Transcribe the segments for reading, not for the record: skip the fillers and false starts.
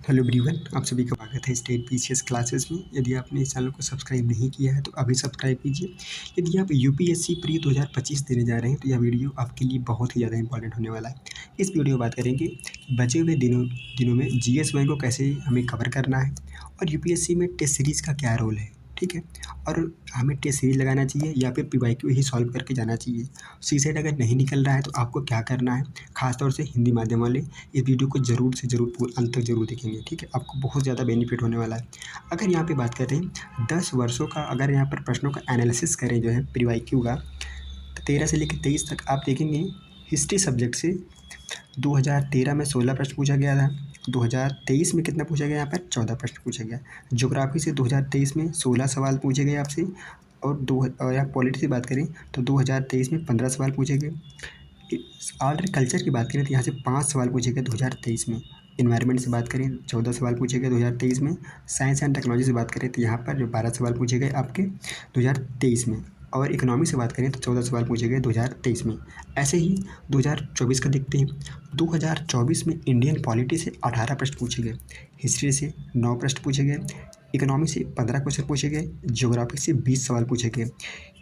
Hello everyone, आप सभी का स्वागत है स्टेट पीसीएस क्लासेस में। यदि आपने इस चैनल को सब्सक्राइब नहीं किया है तो अभी सब्सक्राइब कीजिए। यदि आप यूपीएससी प्री 2025 देने जा रहे हैं तो यह वीडियो आपके लिए बहुत ही ज़्यादा इंपॉर्टेंट होने वाला है। इस वीडियो में बात करेंगे बचे हुए दिनों में जीएस वन को कैसे हमें कवर करना है और यूपीएससी में टेस्ट सीरीज़ का क्या रोल है, ठीक है। और हमें टेस्ट सीरीज लगाना चाहिए या फिर पीवाईक्यू ही सॉल्व करके जाना चाहिए। सीसेट अगर नहीं निकल रहा है तो आपको क्या करना है, खासतौर से हिंदी माध्यम वाले इस वीडियो को ज़रूर से ज़रूर अंत तक ज़रूर देखेंगे, ठीक है। आपको बहुत ज़्यादा बेनिफिट होने वाला है। अगर यहाँ पे बात करें 10 वर्षों का, अगर यहाँ पर प्रश्नों का एनालिसिस करें जो है पीवाईक्यू का, तो 13 से लेकर 23 तक आप देखेंगे हिस्ट्री सब्जेक्ट से 2013 में 16 प्रश्न पूछा गया था। 2023 में कितना पूछा गया, यहाँ पर 14 प्रश्न पूछा गया। ज्योग्राफी से 2023 में 16 सवाल पूछे गए आपसे। और यहाँ पॉलिटी की बात करें तो 2023 में 15 सवाल पूछे गए। आर्ट एंड कल्चर की बात करें तो यहाँ से 5 सवाल पूछे गए 2023 में। इन्वायरमेंट से बात करें 14 सवाल पूछे गए 2023 में। साइंस एंड टेक्नोलॉजी से बात करें तो यहाँ पर 12 सवाल पूछे गए आपके 2023 में। और इकोनॉमी से बात करें तो 14 सवाल पूछे गए 2023 में। ऐसे ही 2024 का देखते हैं। 2024 में इंडियन पॉलिटी से 18 प्रश्न पूछे गए, हिस्ट्री से 9 प्रश्न पूछे गए, इकोनॉमी से 15 क्वेश्चन पूछे गए, ज्योग्राफी से 20 सवाल पूछे गए,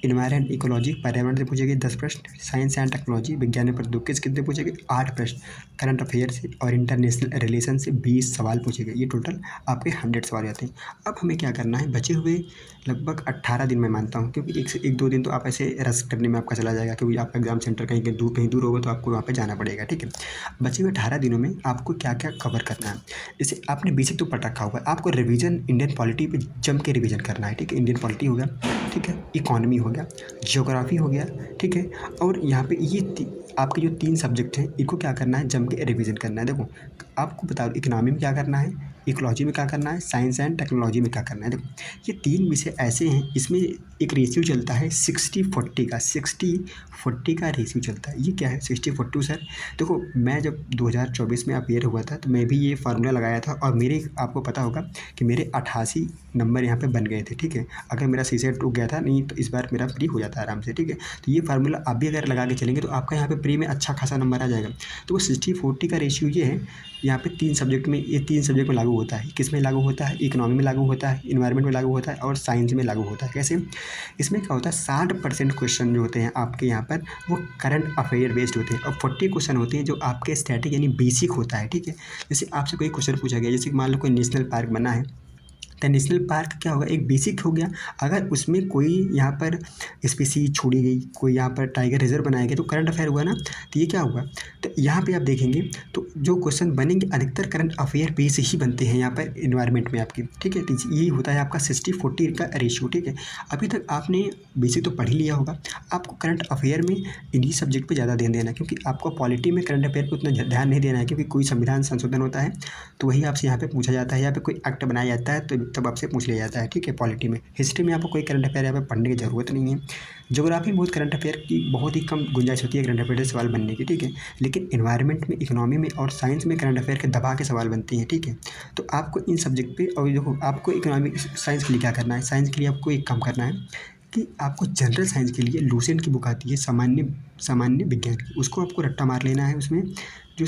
इन्वायरमेंट इकोलॉजी पर्यावरण से पूछे गए 10 प्रश्न, साइंस एंड टेक्नोलॉजी विज्ञान में प्रौद्योगिकी से कितने पूछे गए 8 प्रश्न, करंट अफेयर से और इंटरनेशनल रिलेशन से 20 सवाल पूछे गए। ये टोटल आपके 100 सवाल आते हैं। अब हमें क्या करना है, बचे हुए लगभग 18 दिन मैं मानता हूँ, क्योंकि एक दो दिन तो आप ऐसे रस करने में आपका चला जाएगा, क्योंकि आपका एग्जाम सेंटर कहीं दूर होगा तो आपको वहाँ पर जाना पड़ेगा, ठीक है। बचे हुए 18 दिनों में आपको क्या क्या कवर करना है। जैसे आपने बेसिक तो पढ़ रखा होगा, आपको रिवीजन इंडियन पॉलिटी पे जम के रिवीजन करना है, ठीक है। इंडियन पॉलिटी हो गया, ठीक है, इकोनॉमी हो गया, ज्योग्राफी हो गया, ठीक है। और यहाँ पे ये आपके जो 3 सब्जेक्ट हैं इनको क्या करना है, जम के रिवीजन करना है। देखो आपको बता दो, इकोनॉमी में क्या करना है, इकोलॉजी में क्या करना है, साइंस एंड टेक्नोलॉजी में क्या करना है। देखो ये 3 विषय ऐसे हैं, इसमें एक रेशियो चलता है 60-40 का, 60-40 का रेशियो चलता है। ये क्या है 60-40 सर? देखो मैं जब 2024 में अपेयर हुआ था तो मैं भी ये फार्मूला लगाया था, और मेरे आपको पता होगा कि मेरे 88 नंबर यहाँ पे बन गए थे, ठीक है। अगर मेरा सीसेट रुक गया था नहीं तो इस बार मेरा प्री हो जाता है आराम से, ठीक है। तो ये फार्मूला आप भी अगर लगा के चलेंगे तो आपका यहाँ पे प्री में अच्छा खासा नंबर आ जाएगा। तो वो 60-40 का रेशियो ये है, यहाँ पे 3 सब्जेक्ट में, ये 3 सब्जेक्ट में लागू होता है। किस में लागू होता है, इकोनॉमी में लागू होता है, इन्वायरमेंट में लागू होता है और साइंस में लागू होता है। कैसे, इसमें क्या होता है 60% क्वेश्चन जो होते हैं आपके यहाँ पर वो करंट अफेयर बेस्ड होते हैं, और 40 क्वेश्चन होते हैं जो आपके स्टैटिक यानी बेसिक होता है, ठीक है। जैसे आपसे कोई क्वेश्चन पूछा गया, जैसे मान लो कोई नेशनल पार्क बना है, तो नेशनल पार्क क्या होगा, एक बेसिक हो गया। अगर उसमें कोई यहाँ पर स्पीसीज छोड़ी गई, कोई यहाँ पर टाइगर रिजर्व बनाया गया, तो करंट अफेयर हुआ ना। तो ये क्या हुआ, तो यहाँ पे आप देखेंगे तो जो क्वेश्चन बनेंगे अधिकतर करंट अफेयर बेस ही बनते हैं यहाँ पर इन्वायरमेंट में आपकी, ठीक है। तो यही होता है आपका 60-40 का रेशियो, ठीक है। अभी तक आपने बेसिक तो पढ़ ही लिया होगा, आपको करंट अफेयर में इन्हीं सब्जेक्ट पे ज़्यादा ध्यान देना है, क्योंकि आपको पॉलिटी में करंट अफेयर पर उतना ध्यान नहीं देना है, क्योंकि कोई संविधान संशोधन होता है तो वही आपसे यहाँ पे पूछा जाता है, यहाँ पे कोई एक्ट बनाया जाता है तो तब आपसे पूछ लिया जाता है, ठीक है। पॉलिटी में, हिस्ट्री में आपको कोई करंट अफेयर यहाँ पे पढ़ने की ज़रूरत नहीं है। ज्योग्राफी में बहुत करंट अफेयर की बहुत ही कम गुंजाइश होती है करंट अफेयर से सवाल बनने की, ठीक है। लेकिन इन्वायरमेंट में, इकोनॉमी में और साइंस में करंट अफेयर के दबा के सवाल बनते हैं, ठीक है। तो आपको इन सब्जेक्ट पे, और देखो आपको इकोनॉमिक साइंस के लिए क्या करना है, साइंस के लिए आपको एक काम करना है कि आपको जनरल साइंस के लिए लूसेंट की बुक आती है सामान्य विज्ञान की, उसको आपको रट्टा मार लेना है। उसमें जो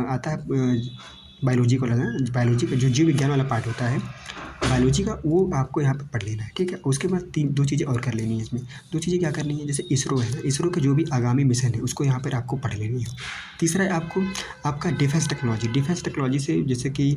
आता है बायोलॉजी को, लगा बायोलॉजी का जो जीव विज्ञान वाला पार्ट होता है बायोलॉजी का, वो आपको यहाँ पे पढ़ लेना है, ठीक है। उसके बाद 2 चीज़ें और कर लेनी है इसमें। 2 चीज़ें क्या करनी है, जैसे इसरो है ना, इसरो के जो भी आगामी मिशन है उसको यहाँ पर आपको पढ़ लेनी है। तीसरा है आपको आपका डिफेंस टेक्नोलॉजी से, जैसे कि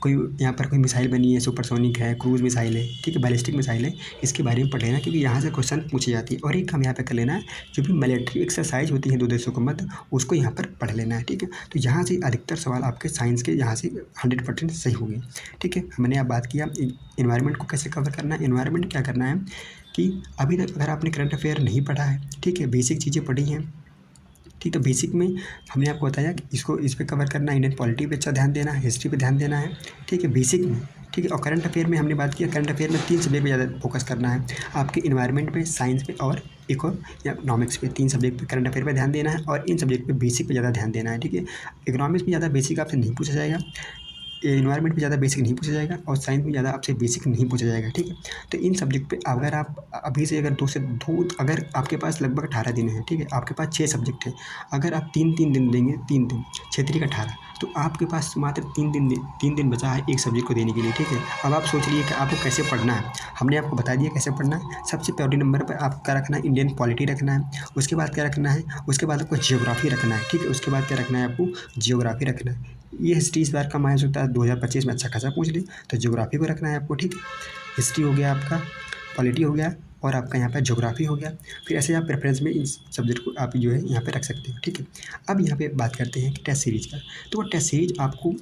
कोई यहाँ पर कोई मिसाइल बनी है, सुपरसोनिक है, क्रूज़ मिसाइल है, ठीक है, बैलिस्टिक मिसाइल है, इसके बारे में पढ़ लेना, क्योंकि यहाँ से क्वेश्चन पूछी जाती है। और एक काम यहाँ पे कर लेना है, जो भी मिलिट्री एक्सरसाइज होती है 2 देशों के मध्य, उसको यहाँ पर पढ़ लेना है, ठीक है। तो यहाँ से अधिकतर सवाल आपके साइंस के यहाँ से 100% सही होंगे, ठीक है। हमने अब बात किया इन्वायरमेंट को कैसे कवर करना है। इन्वायरमेंट क्या करना है कि अभी तक अगर आपने करंट अफेयर नहीं पढ़ा है, ठीक है, बेसिक चीज़ें पढ़ी हैं, ठीक है। बेसिक में हमने आपको बताया कि इस पे कवर करना है, इंडियन पॉलिटी पे अच्छा ध्यान देना है, हिस्ट्री पे ध्यान देना है, ठीक है, बेसिक में, ठीक है। और करंट अफेयर में हमने बात किया, करंट अफेयर में 3 सब्जेक्ट पे ज़्यादा फोकस करना है आपके, इन्वायरमेंट पे, साइंस पे और इकोनॉमिक्स पे। 3 सब्जेक्ट पे करंट अफेयर पे ध्यान देना है, और इन सब्जेक्ट पे बेसिक पे ज़्यादा ध्यान देना है, ठीक है। इकोनॉमिक्स में ज़्यादा बेसिक आपसे नहीं पूछा जाएगा, इन्वायरमेंट में ज़्यादा बेसिक नहीं पूछा जाएगा, और साइंस में ज़्यादा आपसे बेसिक नहीं पूछा जाएगा, ठीक है। तो इन सब्जेक्ट पे अगर आप अभी से अगर 2 अगर आपके पास लगभग 18 दिन है, ठीक है, आपके पास 6 सब्जेक्ट है, अगर आप 3-3 दिन देंगे, 3 दिन 6 3 18, तो आपके पास मात्र 3 दिन बचा है एक सब्जेक्ट को देने के लिए, ठीक है। अब आप सोच लिए कि आपको कैसे पढ़ना है। हमने आपको बता दिया कैसे पढ़ना है। सबसे प्रायोरिटी नंबर पर आपका रखना है इंडियन पॉलिटी रखना है। उसके बाद क्या रखना है, उसके बाद आपको जियोग्राफी रखना है, ठीक है। उसके बाद क्या रखना है, आपको जियोग्राफी रखना है। ये हिस्ट्री इस बार का माइनस होता है 2025 में अच्छा खासा पूछ ले, तो जियोग्राफी को रखना है आपको, ठीक है। हिस्ट्री हो गया आपका, पॉलिटी हो गया और आपका यहाँ पर ज्योग्राफी हो गया। फिर ऐसे आप प्रेफरेंस में इस सब्जेक्ट को आप जो है यहाँ पे रख सकते हो, ठीक है। अब यहाँ पे बात करते हैं कि टेस्ट सीरीज़ का। तो वो टेस्ट सीरीज़ आपको,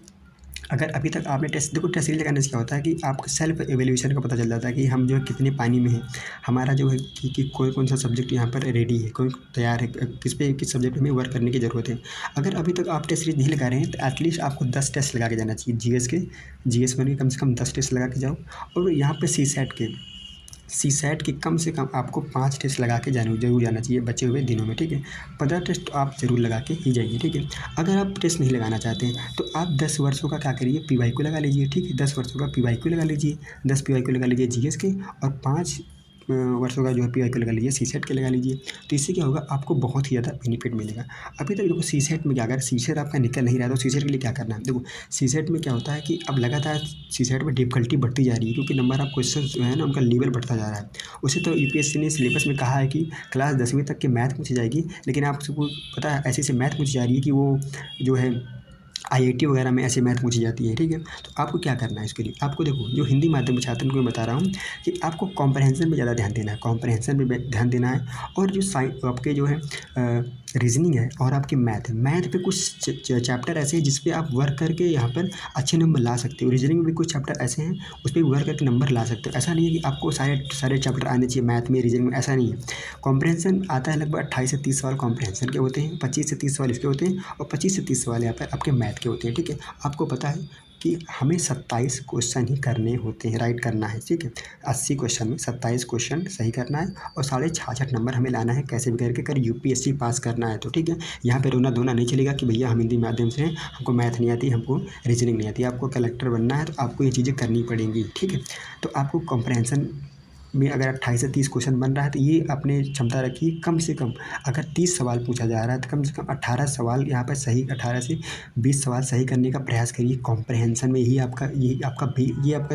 अगर अभी तक आपने टेस्ट सीरीज लगाने से क्या होता है कि आपको सेल्फ एवेल्यूएशन का पता चल जाता है कि हम जो है कितने पानी में हैं, हमारा जो है कि कौन कौन सा सब्जेक्ट यहाँ पर रेडी है, कौन तैयार है, किस सब्जेक्ट में वर्क करने की ज़रूरत है। अगर अभी तक आप टेस्ट सीरीज नहीं लगा रहे हैं तो एटलीस्ट आपको 10 टेस्ट लगा के जाना चाहिए जीएस में कम से कम 10 टेस्ट लगा के जाओ। और यहाँ पर सी सैट के कम से कम आपको 5 टेस्ट लगा के ज़रूर जाना चाहिए बचे हुए दिनों में, ठीक है। 15 टेस्ट आप ज़रूर लगा के ही जाइए, ठीक है। अगर आप टेस्ट नहीं लगाना चाहते हैं तो आप 10 वर्षों का क्या करिए, पीवाईक्यू लगा लीजिए, ठीक है। 10 वर्षों का पीवाईक्यू लगा लीजिए, 10 पीवाईक्यू लगा लीजिए जीएस के, और 5 वर्षों का जो है पीवाईक्यू लगा लीजिए सीसेट के लगा लीजिए। तो इससे क्या होगा, आपको बहुत ही ज़्यादा बेनिफिट मिलेगा। अभी तक देखो सीसेट में क्या, अगर सीसेट आपका निकल नहीं रहा तो सीसेट के लिए क्या करना है। देखो सीसेट में क्या होता है कि अब लगातार सीसेट में डिफिकल्टी बढ़ती जा रही है, क्योंकि नंबर ऑफ क्वेश्चन जो है ना उनका लेवल बढ़ता जा रहा है। उसे तो यूपीएससी ने सिलेबस में कहा है कि क्लास 10वीं तक की मैथ पूछी जाएगी, लेकिन आप सबको पता है ऐसे मैथ पूछी जा रही है कि वो जो है आईआईटी वगैरह में ऐसे मैथ पूछी जाती है, ठीक है। तो आपको क्या करना है इसके लिए, आपको देखो जो हिंदी माध्यम के छात्र को मैं बता रहा हूँ कि आपको कॉम्प्रहेंशन में ज़्यादा ध्यान देना है, कॉम्प्रहेंशन पे ध्यान देना है। और जो आपके जो है रीजनिंग है और आपके मैथ पे कुछ चैप्टर ऐसे हैं जिस पे आप वर्क करके यहाँ पर अच्छे नंबर ला सकते हो। रीजनिंग में भी कुछ चैप्टर ऐसे हैं उस पर वर्क करके नंबर ला सकते हो। ऐसा नहीं है कि आपको सारे चैप्टर आने चाहिए मैथ में, रीजनिंग में, ऐसा नहीं है। कॉम्प्रहेंशन आता है लगभग 28 से 30 सवाल कॉम्प्रहेंशन के होते हैं, 25 से 30 सवाल इसके होते हैं, और 25 से 30 सवाल यहाँ पर आपके मैथ के होते हैं, ठीक है। आपको पता है कि हमें 27 क्वेश्चन ही करने होते हैं, राइट करना है, ठीक है। 80 क्वेश्चन में 27 क्वेश्चन सही करना है और 66.5 नंबर हमें लाना है कैसे भी करके, कर यूपीएससी पास करना है, तो ठीक है। यहाँ पे रोना धोना नहीं चलेगा कि भैया हम हिंदी माध्यम से हैं, हमको मैथ नहीं आती, हमको रीजनिंग नहीं आती। आपको कलेक्टर बनना है तो आपको ये चीज़ें करनी पड़ेंगी, ठीक है। तो आपको कॉम्प्रहेंशन में अगर 28 से 30 क्वेश्चन बन रहा है तो ये अपने क्षमता रखिए कम से कम, अगर 30 सवाल पूछा जा रहा है तो कम से कम 18 सवाल यहाँ पर सही, 18 से 20 सवाल सही करने का प्रयास करिए कॉम्प्रहेंशन में। यही आपका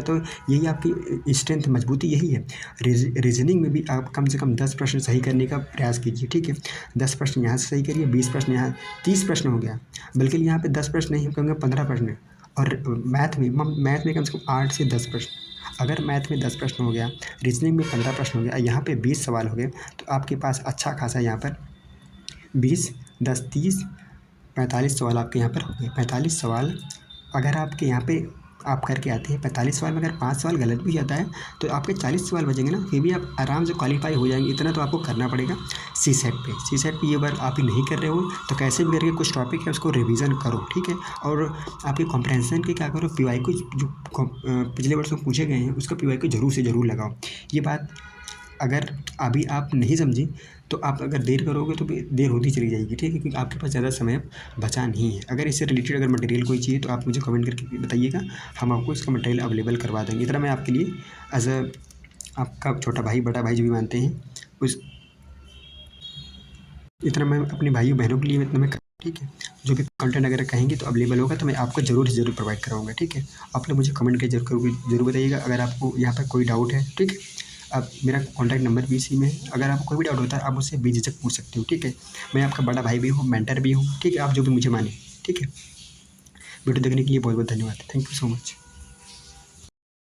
तो यही आपकी स्ट्रेंथ, मजबूती यही है। रीजनिंग में भी आप कम से कम 10 प्रश्न सही करने का प्रयास कीजिए, ठीक है। 10 प्रश्न यहाँ से सही करिए, 20 प्रश्न यहाँ, 30 प्रश्न हो गया, बल्कि यहाँ पे 10 प्रश्न नहीं, हम कहेंगे 15 प्रश्न। और मैथ में कम से कम 8 से 10 प्रश्न। अगर मैथ में 10 प्रश्न हो गया, रीजनिंग में 15 प्रश्न हो गया, यहाँ पे 20 सवाल हो गए, तो आपके पास अच्छा खासा यहाँ पर 20, 10, 30, 45 सवाल आपके यहाँ पर हो गए। 45 सवाल अगर आपके यहाँ पे आप करके आते हैं, 45 सवाल में अगर 5 सवाल गलत भी जाता है तो आपके 40 सवाल बचेंगे ना, फिर भी आप आराम से क्वालिफाई हो जाएंगे। इतना तो आपको करना पड़ेगा सी सेट पे ये बार आप ही नहीं कर रहे हो तो कैसे भी करके कुछ टॉपिक है उसको रिवीजन करो, ठीक है। और आपके कॉम्प्रहेंशन के क्या करो, पीवाईक्यू जो पिछले वर्षों पूछे गए हैं उसका पीवाईक्यू ज़रूर से ज़रूर लगाओ। ये बात अगर अभी आप नहीं समझी तो आप अगर देर करोगे तो फिर देर होती चली जाएगी, ठीक है, क्योंकि आपके पास ज़्यादा समय बचा नहीं है। अगर इससे रिलेटेड अगर मटेरियल कोई चाहिए तो आप मुझे कमेंट करके बताइएगा, हम आपको इसका मटेरियल अवेलेबल करवा देंगे। इतना मैं आपके लिए एज अ आपका छोटा भाई, बड़ा भाई जो भी मानते हैं उस, इतना मैं अपने भाइयों बहनों के लिए इतना मैं, ठीक है। जो भी कंटेंट अगर कहेंगे तो अवेलेबल होगा तो मैं आपको ज़रूर से ज़रूर प्रोवाइड कराऊंगा, ठीक है। आप लोग मुझे कमेंट करके जरूर बताइएगा अगर आपको यहाँ पर कोई डाउट है, ठीक है। आप मेरा कॉन्टैक्ट नंबर भी इसी में है, अगर आपको कोई भी डाउट होता है आप मुझसे बेझिझक पूछ सकते हो, ठीक है। मैं आपका बड़ा भाई भी हूँ, मेंटर भी हूँ, ठीक है। आप जो भी मुझे माने, ठीक है। वीडियो देखने के लिए बहुत बहुत धन्यवाद, थैंक यू सो मच।